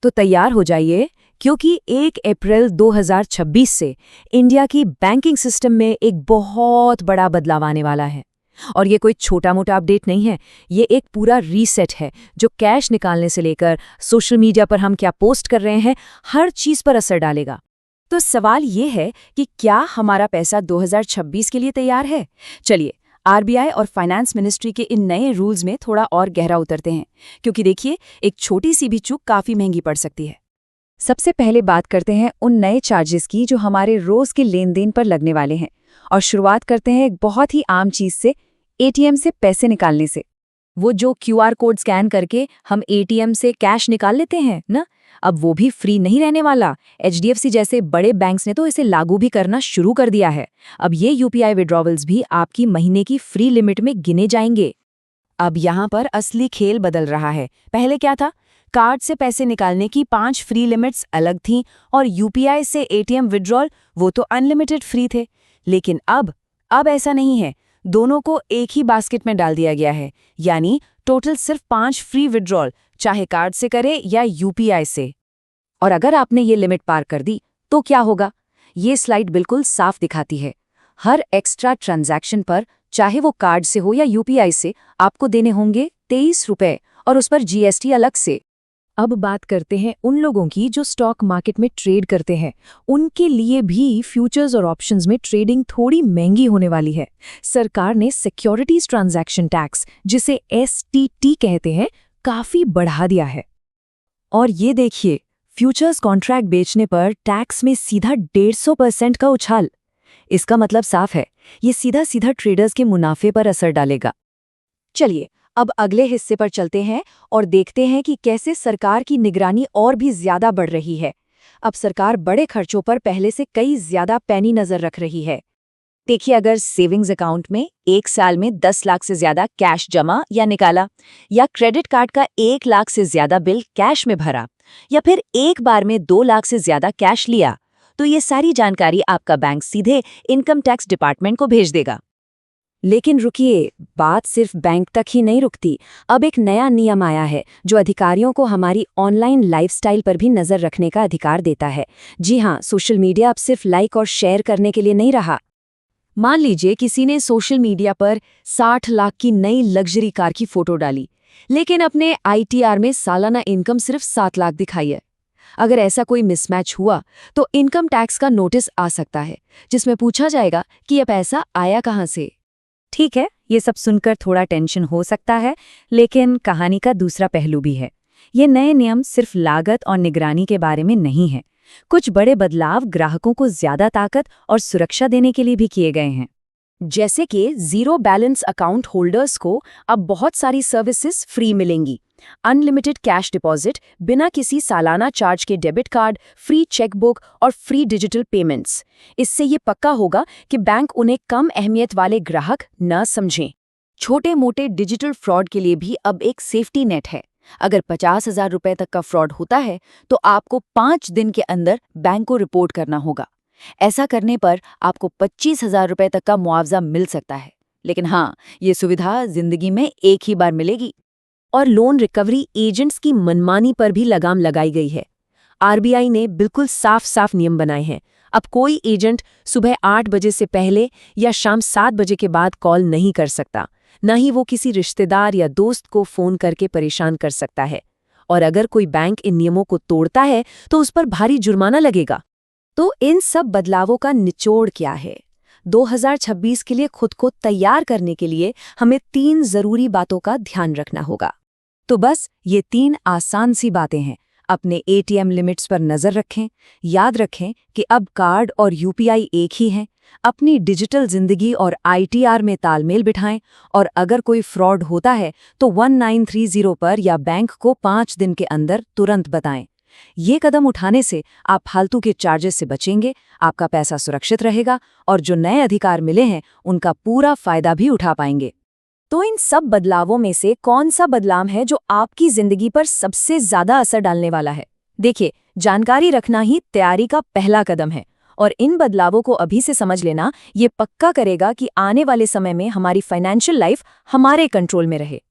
तो तैयार हो जाइए, क्योंकि 1 अप्रैल 2026 से इंडिया की बैंकिंग सिस्टम में एक बहुत बड़ा बदलाव आने वाला है। और ये कोई छोटा-मोटा अपडेट नहीं है, ये एक पूरा रीसेट है जो कैश निकालने से लेकर सोशल मीडिया पर हम क्या पोस्ट कर रहे हैं, हर चीज़ पर असर डालेगा। तो सवाल ये है कि क्या हमारा पैसा 2026 के लिए तैयार है? चलिए, आरबीआई और फाइनेंस मिनिस्ट्री के इन नए रूल्स में थोड़ा और गहरा उतरते हैं, क्योंकि देखिए, एक छोटी सी भी चूक काफ़ी महंगी पड़ सकती है। सबसे पहले बात करते हैं उन नए चार्जेस की जो हमारे रोज़ के लेन देन पर लगने वाले हैं। और शुरुआत करते हैं एक बहुत ही आम चीज़ से, एटीएम से पैसे निकालने से। वो जो क्यूआर कोड स्कैन करके हम एटीएम से कैश निकाल लेते हैं ना, अब वो भी फ्री नहीं रहने वाला। एचडीएफसी जैसे बड़े बैंक्स ने तो इसे लागू भी करना शुरू कर दिया है। अब ये यूपीआई विड्रॉवल्स भी आपकी महीने की फ्री लिमिट में गिने जाएंगे। अब यहाँ पर असली खेल बदल रहा है। पहले क्या था? कार्ड से पैसे निकालने की 5 फ्री लिमिट्स अलग थीं और यूपीआई से एटीएम विड्रॉल वो तो अनलिमिटेड फ्री थे। लेकिन अब ऐसा नहीं है, दोनों को एक ही बास्केट में डाल दिया गया है। यानी टोटल सिर्फ 5 फ्री विड्रॉल, चाहे कार्ड से करे या यूपीआई से। और अगर आपने ये लिमिट पार कर दी तो क्या होगा? ये स्लाइड बिल्कुल साफ दिखाती है। हर एक्स्ट्रा ट्रांजैक्शन पर, चाहे वो कार्ड से हो या यूपीआई से, आपको देने होंगे 23 रुपए और उस पर जीएसटी अलग से। अब बात करते हैं उन लोगों की जो स्टॉक मार्केट में ट्रेड करते हैं। उनके लिए भी फ्यूचर्स और ऑप्शंस में ट्रेडिंग थोड़ी महंगी होने वाली है। सरकार ने सिक्योरिटीज ट्रांजैक्शन टैक्स, जिसे एसटीटी कहते हैं, काफी बढ़ा दिया है। और ये देखिए, फ्यूचर्स कॉन्ट्रैक्ट बेचने पर टैक्स में सीधा 150% का उछाल। इसका मतलब साफ है, ये सीधा सीधा ट्रेडर्स के मुनाफे पर असर डालेगा। चलिए, अब अगले हिस्से पर चलते हैं और देखते हैं कि कैसे सरकार की निगरानी और भी ज्यादा बढ़ रही है। अब सरकार बड़े खर्चों पर पहले से कई ज्यादा पैनी नजर रख रही है। देखिए, अगर सेविंग्स अकाउंट में एक साल में 10 लाख से ज्यादा कैश जमा या निकाला, या क्रेडिट कार्ड का 1 लाख से ज्यादा बिल कैश में भरा, या फिर एक बार में 2 लाख से ज्यादा कैश लिया, तो ये सारी जानकारी आपका बैंक सीधे इनकम टैक्स डिपार्टमेंट को भेज देगा। लेकिन रुकिए, बात सिर्फ बैंक तक ही नहीं रुकती। अब एक नया नियम आया है जो अधिकारियों को हमारी ऑनलाइन लाइफस्टाइल पर भी नजर रखने का अधिकार देता है। जी हाँ, सोशल मीडिया अब सिर्फ लाइक और शेयर करने के लिए नहीं रहा। मान लीजिए किसी ने सोशल मीडिया पर 60 लाख की नई लग्जरी कार की फोटो डाली, लेकिन अपने आईटीआर में सालाना इनकम सिर्फ 7 लाख दिखाई है। अगर ऐसा कोई मिसमैच हुआ तो इनकम टैक्स का नोटिस आ सकता है, जिसमें पूछा जाएगा कि यह पैसा आया कहाँ से। ठीक है, ये सब सुनकर थोड़ा टेंशन हो सकता है, लेकिन कहानी का दूसरा पहलू भी है। ये नए नियम सिर्फ लागत और निगरानी के बारे में नहीं है। कुछ बड़े बदलाव ग्राहकों को ज्यादा ताकत और सुरक्षा देने के लिए भी किए गए हैं। जैसे कि जीरो बैलेंस अकाउंट होल्डर्स को अब बहुत सारी सर्विसेज फ्री मिलेंगी। अनलिमिटेड कैश डिपॉजिट, बिना किसी सालाना चार्ज के डेबिट कार्ड, फ्री चेकबुक और फ्री डिजिटल पेमेंट्स। इससे ये पक्का होगा कि बैंक उन्हें कम अहमियत वाले ग्राहक न समझें। छोटे मोटे डिजिटल फ्रॉड के लिए भी अब एक सेफ्टी नेट है। अगर 50,000 रुपए तक का फ्रॉड होता है तो आपको 5 दिन के अंदर बैंक को रिपोर्ट करना होगा। ऐसा करने पर आपको 25,000 रुपए तक का मुआवजा मिल सकता है। लेकिन हाँ, ये सुविधा जिंदगी में एक ही बार मिलेगी। और लोन रिकवरी एजेंट्स की मनमानी पर भी लगाम लगाई गई है। आरबीआई ने बिल्कुल साफ साफ नियम बनाए हैं। अब कोई एजेंट सुबह 8 बजे से पहले या शाम 7 बजे के बाद कॉल नहीं कर सकता। न ही वो किसी रिश्तेदार या दोस्त को फोन करके परेशान कर सकता है। और अगर कोई बैंक इन नियमों को तोड़ता है तो उस पर भारी जुर्माना लगेगा। तो इन सब बदलावों का निचोड़ क्या है? 2026 के लिए खुद को तैयार करने के लिए हमें 3 जरूरी बातों का ध्यान रखना होगा। तो बस ये 3 आसान सी बातें हैं। अपने एटीएम लिमिट्स पर नजर रखें, याद रखें कि अब कार्ड और यूपीआई एक ही हैं, अपनी डिजिटल जिंदगी और आईटीआर में तालमेल बिठाएं, और अगर कोई फ्रॉड होता है तो 1930 पर या बैंक को 5 दिन के अंदर तुरंत बताएं। ये कदम उठाने से आप फालतू के चार्जेस से बचेंगे, आपका पैसा सुरक्षित रहेगा और जो नए अधिकार मिले हैं उनका पूरा फायदा भी उठा पाएंगे। तो इन सब बदलावों में से कौन सा बदलाव है जो आपकी जिंदगी पर सबसे ज्यादा असर डालने वाला है? देखिए, जानकारी रखना ही तैयारी का पहला कदम है, और इन बदलावों को अभी से समझ लेना ये पक्का करेगा कि आने वाले समय में हमारी फाइनेंशियल लाइफ हमारे कंट्रोल में रहे।